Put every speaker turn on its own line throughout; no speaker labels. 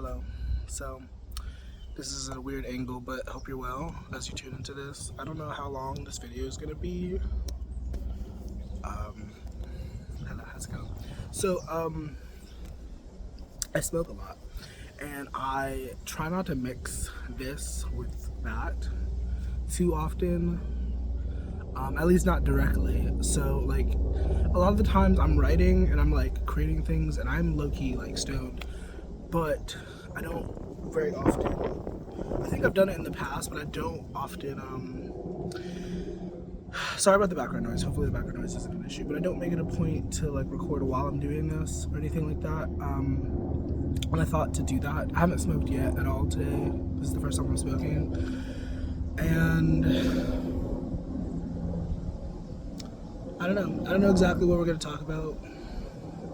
Hello. So, this is a weird angle, but I hope you're well as you tune into this. I don't know how long this video is gonna be. Hello, how's it going? So, I smoke a lot, and I try not to mix this with that too often. At least not directly. So, like, a lot of the times I'm writing and I'm like creating things, and I'm low-key like stoned, but I don't very often. I think I've done it in the past, but I don't often. Sorry about the background noise. Hopefully the background noise isn't an issue, but I don't make it a point to like record while I'm doing this or anything like that. And I thought to do that. I haven't smoked yet at all today. This is the first time I'm smoking, and I don't know exactly what we're gonna talk about,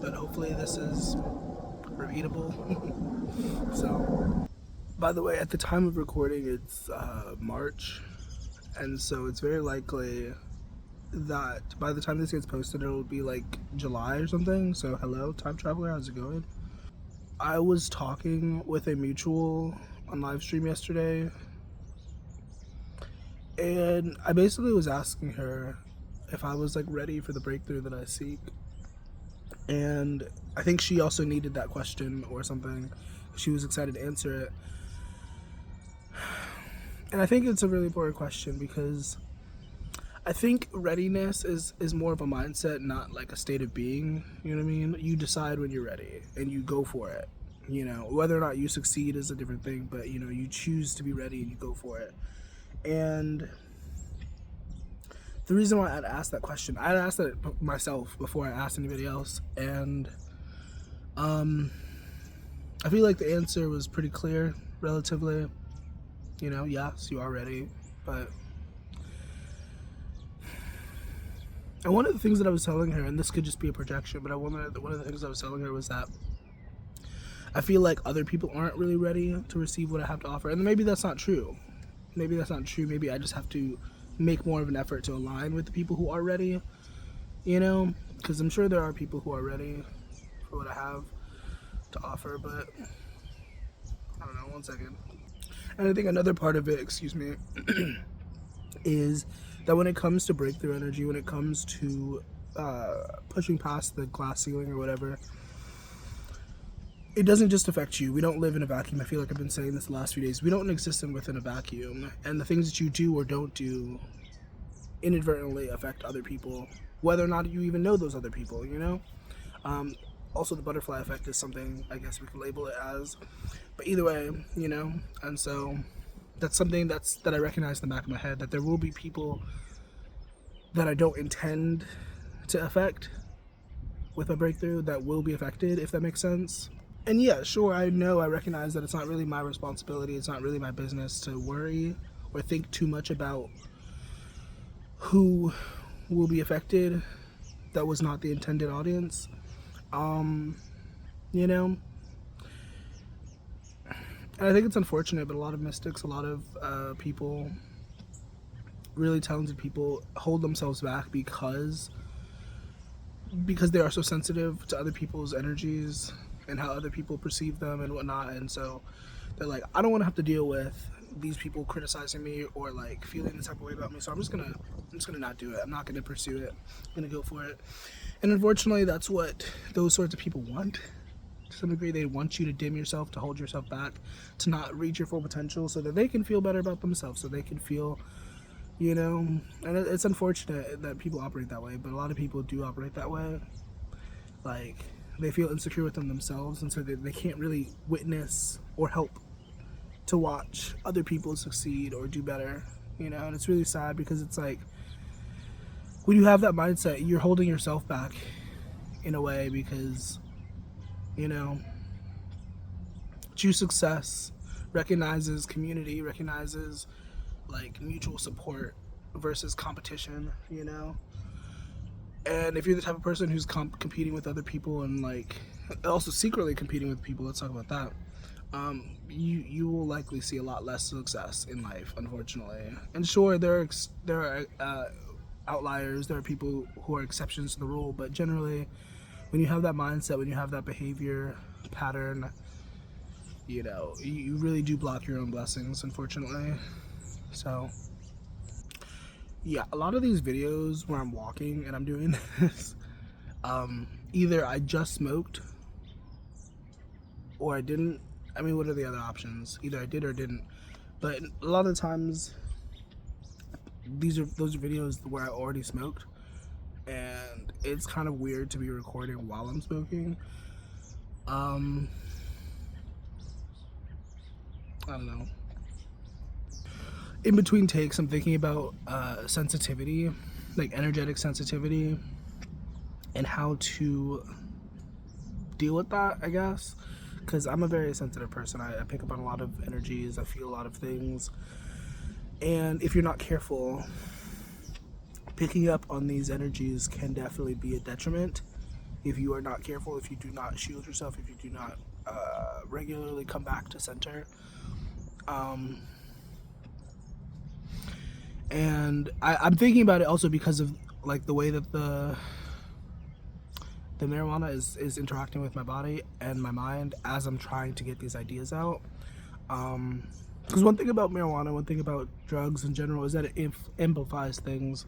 but hopefully this is repeatable. So, by the way, at the time of recording, it's March, and so it's very likely that by the time this gets posted, it'll be like July or something. So, hello, time traveler, how's it going? I was talking with a mutual on live stream yesterday, and I basically was asking her if I was like ready for the breakthrough that I seek. And I think she also needed that question or something. She was excited to answer it. And I think it's a really important question because I think readiness is more of a mindset, not like a state of being. You know what I mean? You decide when you're ready and you go for it. You know, whether or not you succeed is a different thing, but you know, you choose to be ready and you go for it. And the reason why I'd asked that question, I'd asked it myself before I asked anybody else, and I feel like the answer was pretty clear, relatively. You know, yes, you are ready, but and one of the things that I was telling her, and this could just be a projection, but one of the things I was telling her was that I feel like other people aren't really ready to receive what I have to offer, and maybe that's not true. Maybe that's not true. Maybe I just have to make more of an effort to align with the people who are ready, you know, because I'm sure there are people who are ready for what I have to offer, but I don't know, one second. And I think another part of it, excuse me, is that when it comes to breakthrough energy, when it comes to pushing past the glass ceiling or whatever, it doesn't just affect you. We don't live in a vacuum. I feel like I've been saying this the last few days. We don't exist within a vacuum, and the things that you do or don't do inadvertently affect other people, whether or not you even know those other people, you know? Also, the butterfly effect is something I guess we could label it as, but either way, you know. And so that's something that I recognize in the back of my head, that there will be people that I don't intend to affect with a breakthrough that will be affected, if that makes sense. And yeah, sure, I recognize that it's not really my responsibility, it's not really my business to worry or think too much about who will be affected that was not the intended audience. You know, and I think it's unfortunate, but a lot of mystics, a lot of people, really talented people, hold themselves back because they are so sensitive to other people's energies and how other people perceive them and whatnot. And so they're like, I don't want to have to deal with these people criticizing me or like feeling the type of way about me, so I'm just gonna not do it. I'm not gonna pursue it. I'm gonna go for it. And unfortunately, that's what those sorts of people want. To some degree, they want you to dim yourself, to hold yourself back, to not reach your full potential, so that they can feel better about themselves, so they can feel, you know. And it's unfortunate that people operate that way, but a lot of people do operate that way. Like, they feel insecure within themselves, and so they can't really witness or help to watch other people succeed or do better, you know. And it's really sad because it's like, when you have that mindset, you're holding yourself back in a way, because, you know, true success recognizes community, recognizes like mutual support versus competition, you know. And if you're the type of person who's competing with other people and like also secretly competing with people, let's talk about that. You will likely see a lot less success in life, unfortunately. And sure, there are outliers, there are people who are exceptions to the rule, but generally, when you have that mindset, when you have that behavior pattern, you know, you really do block your own blessings, unfortunately. So yeah, a lot of these videos where I'm walking and I'm doing this, either I just smoked or I didn't. I mean, what are the other options? Either I did or didn't. But a lot of the times, those are videos where I already smoked, and it's kind of weird to be recording while I'm smoking. I don't know. In between takes, I'm thinking about sensitivity, like energetic sensitivity, and how to deal with that, I guess. Because I'm a very sensitive person. I pick up on a lot of energies, I feel a lot of things. And if you're not careful, picking up on these energies can definitely be a detriment if you are not careful, if you do not shield yourself, if you do not regularly come back to center. And I'm thinking about it also because of like the way that the marijuana is interacting with my body and my mind as I'm trying to get these ideas out. Because one thing about marijuana, one thing about drugs in general is that it amplifies things.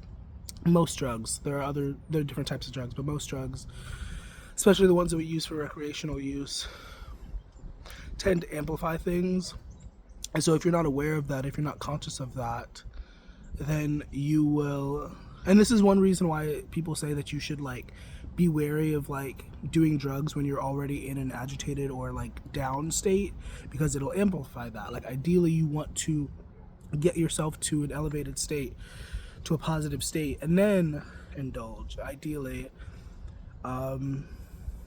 Most drugs, there are different types of drugs, but most drugs, especially the ones that we use for recreational use, tend to amplify things. And so if you're not aware of that, if you're not conscious of that, then you will, and this is one reason why people say that you should like be wary of like doing drugs when you're already in an agitated or like down state, because it'll amplify that. Like ideally you want to get yourself to an elevated state, to a positive state, and then indulge, ideally. And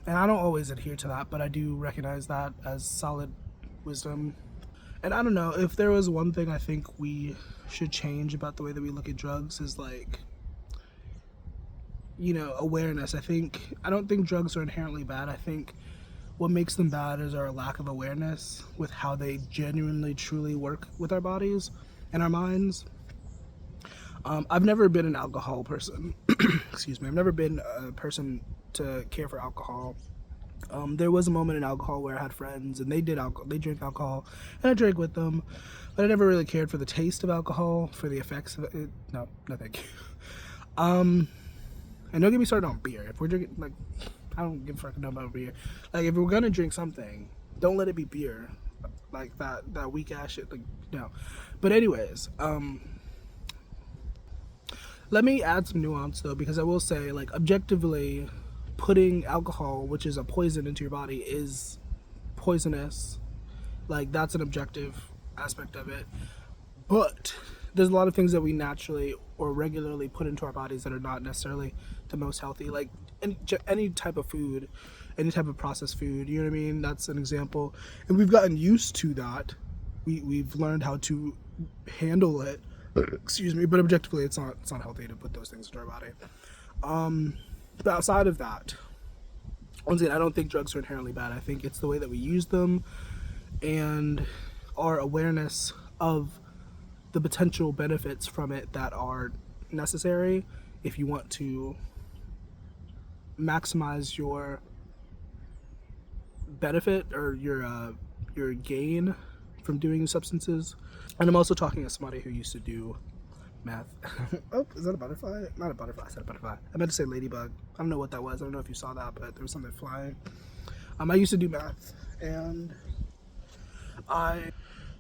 I don't always adhere to that, but I do recognize that as solid wisdom. And I don't know, if there was one thing I think we should change about the way that we look at drugs is like, you know, awareness. I don't think drugs are inherently bad. I think what makes them bad is our lack of awareness with how they genuinely truly work with our bodies and our minds. I've never been an alcohol person. Excuse me. I've never been a person to care for alcohol. There was a moment in alcohol where I had friends and they drink alcohol, and I drank with them, but I never really cared for the taste of alcohol, for the effects of it. No thank you. And don't get me started on beer. If we're drinking, like, I don't give a fuck about beer. Like, if we're gonna drink something, don't let it be beer, like that weak ass shit. Like, no. But anyways, let me add some nuance though, because I will say, like, objectively, putting alcohol, which is a poison, into your body is poisonous. Like, that's an objective aspect of it. But there's a lot of things that we naturally or regularly put into our bodies that are not necessarily the most healthy. Like any type of food, any type of processed food, you know what I mean? That's an example. And we've gotten used to that. We've learned how to handle it. Excuse me, but objectively it's not healthy to put those things into our body. But outside of that, once again, I don't think drugs are inherently bad. I think it's the way that we use them and our awareness of the potential benefits from it that are necessary if you want to maximize your benefit or your gain from doing substances. And I'm also talking as somebody who used to do math. Oh, is that a butterfly? Not a butterfly, I said a butterfly. I meant to say ladybug. I don't know what that was. I don't know if you saw that, but there was something flying. I used to do math, and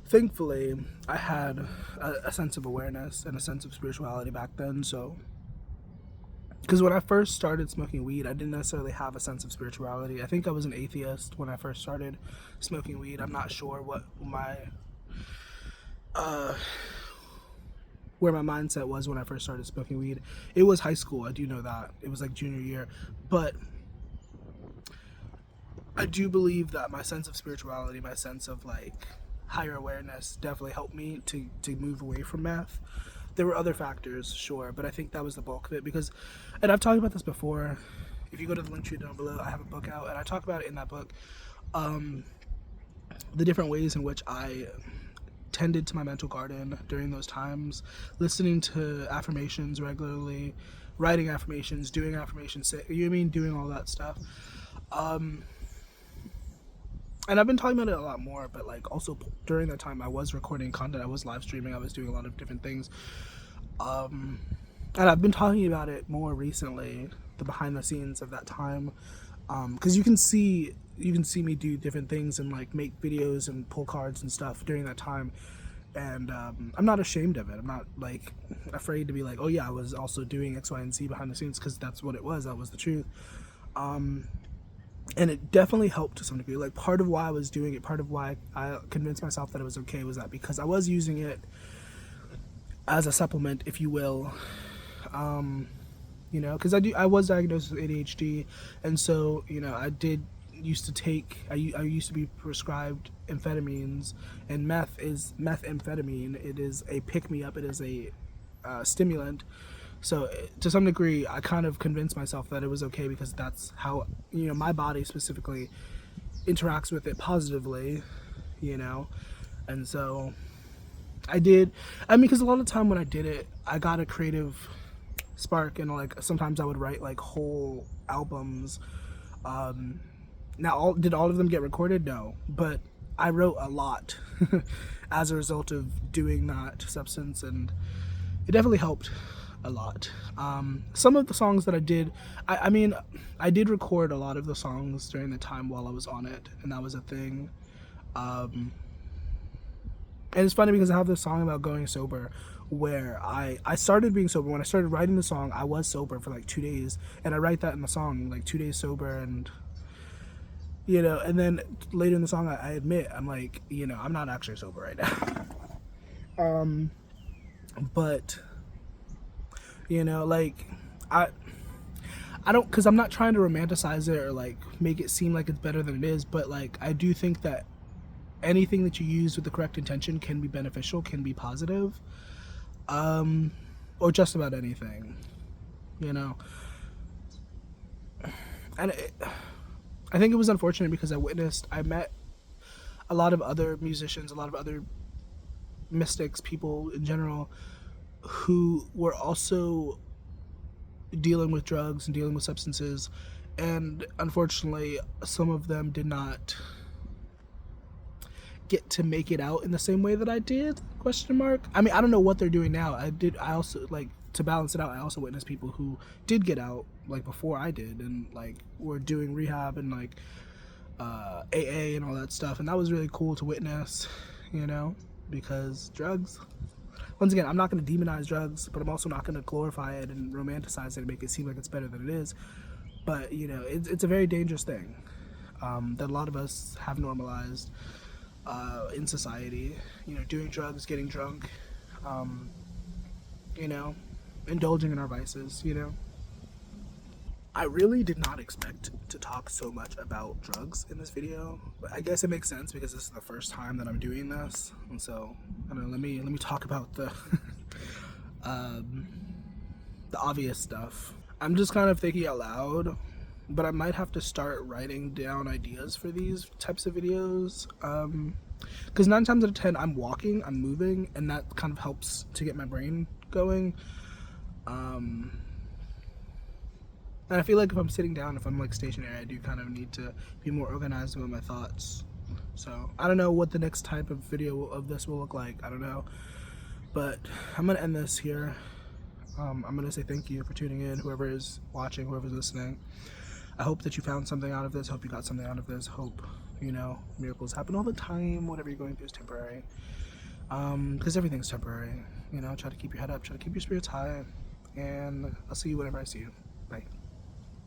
thankfully, I had a sense of awareness and a sense of spirituality back then. So, because when I first started smoking weed, I didn't necessarily have a sense of spirituality. I think I was an atheist when I first started smoking weed. I'm not sure what where my mindset was when I first started smoking weed. It was high school, I do know that. It was like junior year. But I do believe that my sense of spirituality, my sense of like higher awareness definitely helped me to move away from meth. There were other factors, sure, but I think that was the bulk of it because, and I've talked about this before, if you go to the link tree down below, I have a book out and I talk about it in that book, the different ways in which I tended to my mental garden during those times, listening to affirmations regularly, writing affirmations, doing affirmations, you know what I mean, doing all that stuff. and I've been talking about it a lot more, but like also during that time I was recording content, I was live streaming, I was doing a lot of different things. And I've been talking about it more recently, the behind the scenes of that time, because you can see me do different things and like make videos and pull cards and stuff during that time, and I'm not ashamed of it. I'm not like afraid to be like, oh yeah, I was also doing X, Y, and Z behind the scenes, because that's what it was. That was the truth. And it definitely helped to some degree. Like part of why I was doing it, part of why I convinced myself that it was okay, was that because I was using it as a supplement, if you will. You know, because I was diagnosed with ADHD, and so you know I used to be prescribed amphetamines, and meth is methamphetamine. It is a pick me up. It is a stimulant. So to some degree, I kind of convinced myself that it was okay, because that's how, you know, my body specifically interacts with it positively, you know. And so I did. I mean, because a lot of the time when I did it, I got a creative spark, and like sometimes I would write like whole albums. Now, did all of them get recorded? No, but I wrote a lot as a result of doing that substance, and it definitely helped a lot. Some of the songs that I did, I mean, I did record a lot of the songs during the time while I was on it, and that was a thing. And it's funny because I have this song about going sober, where I started being sober. When I started writing the song, I was sober for like 2 days, and I write that in the song, like 2 days sober, and you know, and then later in the song, I admit, I'm like, you know, I'm not actually sober right now. But you know, like I don't, because I'm not trying to romanticize it or like make it seem like it's better than it is, but like I do think that anything that you use with the correct intention can be beneficial, can be positive, or just about anything, you know. And I think it was unfortunate because I met a lot of other musicians, a lot of other mystics, people in general, who were also dealing with drugs and dealing with substances, and unfortunately some of them did not get to make it out in the same way that I did, question mark. I mean, I don't know what they're doing now. I also, like, to balance it out, I also witnessed people who did get out like before I did, and like were doing rehab and like AA and all that stuff, and that was really cool to witness, you know, because drugs, once again, I'm not going to demonize drugs, but I'm also not going to glorify it and romanticize it and make it seem like it's better than it is. But, you know, it's a very dangerous thing that a lot of us have normalized in society. You know, doing drugs, getting drunk, you know, indulging in our vices, you know. I really did not expect to talk so much about drugs in this video, but I guess it makes sense because this is the first time that I'm doing this, and so I don't know. Let me talk about the the obvious stuff. I'm just kind of thinking out loud, but I might have to start writing down ideas for these types of videos, because 9 times out of 10 I'm walking, I'm moving, and that kind of helps to get my brain going. And I feel like if I'm sitting down, if I'm like stationary, I do kind of need to be more organized with my thoughts. So I don't know what the next type of video of this will look like. I don't know, but I'm gonna end this here. I'm gonna say thank you for tuning in, whoever is watching, whoever's listening. I hope that you found something out of this. Hope you got something out of this. Hope, you know, miracles happen all the time. Whatever you're going through is temporary, because everything's temporary. You know, try to keep your head up, try to keep your spirits high, and I'll see you whenever I see you. Bye.